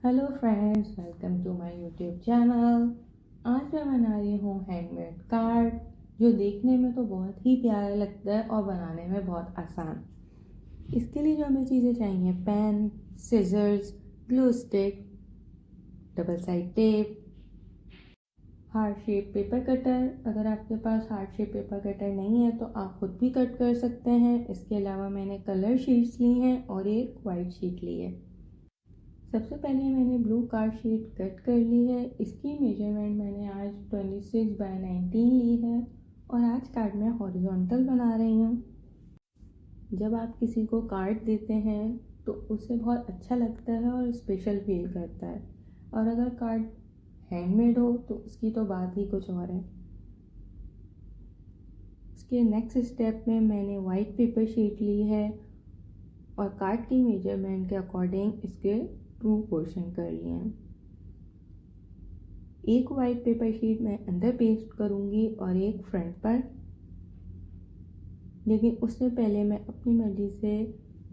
Hello friends, welcome to my YouTube channel. आज मैं बना रही हूँ हैंडमेड कार्ड, जो देखने में तो बहुत ही प्यारा लगता है और बनाने में बहुत आसान। इसके लिए जो हमें चीज़ें चाहिए, pen, scissors, glue stick, double side tape, heart shape paper cutter. अगर आपके पास हार्ट शेप पेपर कटर नहीं है तो आप खुद भी कट कर सकते हैं। इसके अलावा मैंने कलर शीट्स ली हैं और एक वाइट शीट ली है। सबसे पहले मैंने ब्लू कार्ड शीट कट कर ली है। इसकी मेजरमेंट मैंने आज 26/19 ली है और आज कार्ड में हॉरिजॉन्टल बना रही हूँ। जब आप किसी को कार्ड देते हैं तो उसे बहुत अच्छा लगता है और स्पेशल फील करता है, और अगर कार्ड हैंडमेड हो तो उसकी तो बात ही कुछ और है। इसके नेक्स्ट स्टेप में मैंने वाइट पेपर शीट ली है और कार्ड की मेजरमेंट के अकॉर्डिंग इसके 2 पोर्शन कर लिए हैं। एक वाइट पेपर शीट मैं अंदर पेस्ट करूंगी और एक फ्रंट पर, लेकिन उससे पहले मैं अपनी मर्जी से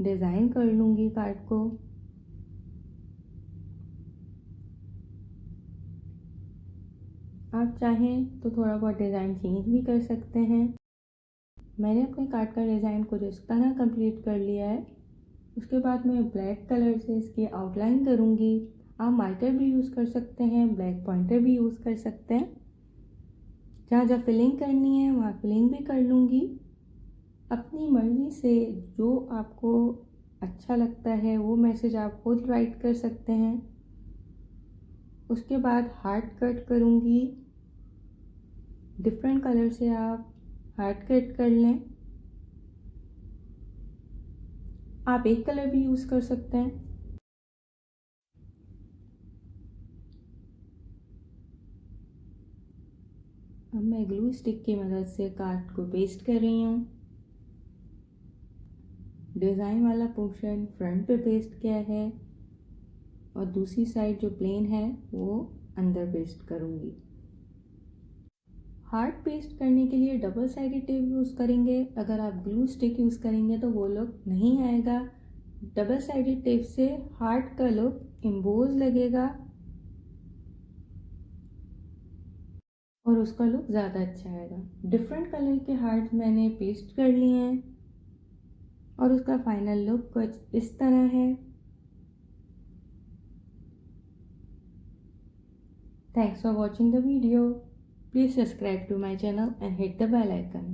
डिज़ाइन कर लूँगी कार्ड को। आप चाहें तो थोड़ा बहुत डिज़ाइन चेंज भी कर सकते हैं। मैंने अपने कार्ड का डिज़ाइन कुछ इस तरह कंप्लीट कर लिया है। उसके बाद मैं ब्लैक कलर से इसकी आउटलाइन करूँगी। आप मार्कर भी यूज़ कर सकते हैं, ब्लैक पॉइंटर भी यूज़ कर सकते हैं। जहाँ जहाँ फिलिंग करनी है वहाँ फिलिंग भी कर लूँगी। अपनी मर्ज़ी से जो आपको अच्छा लगता है वो मैसेज आप खुद राइट कर सकते हैं। उसके बाद हार्ट कट करूँगी। डिफरेंट कलर से आप हार्ट कट कर लें। आप एक कलर भी यूज़ कर सकते हैं। अब मैं ग्लू स्टिक की मदद से कार्ड को पेस्ट कर रही हूँ। डिज़ाइन वाला पोर्शन फ्रंट पे पेस्ट किया है और दूसरी साइड जो प्लेन है वो अंदर पेस्ट करूँगी। हार्ट पेस्ट करने के लिए डबल साइडेड टेप यूज़ करेंगे। अगर आप ग्लू स्टिक यूज़ करेंगे तो वो लुक नहीं आएगा। डबल साइडेड टेप से हार्ट का लुक एम्बोज लगेगा और उसका लुक ज़्यादा अच्छा आएगा। डिफरेंट कलर के हार्ट मैंने पेस्ट कर लिए हैं और उसका फाइनल लुक कुछ इस तरह है। Thanks for watching the video. Please subscribe to my channel and hit the bell icon.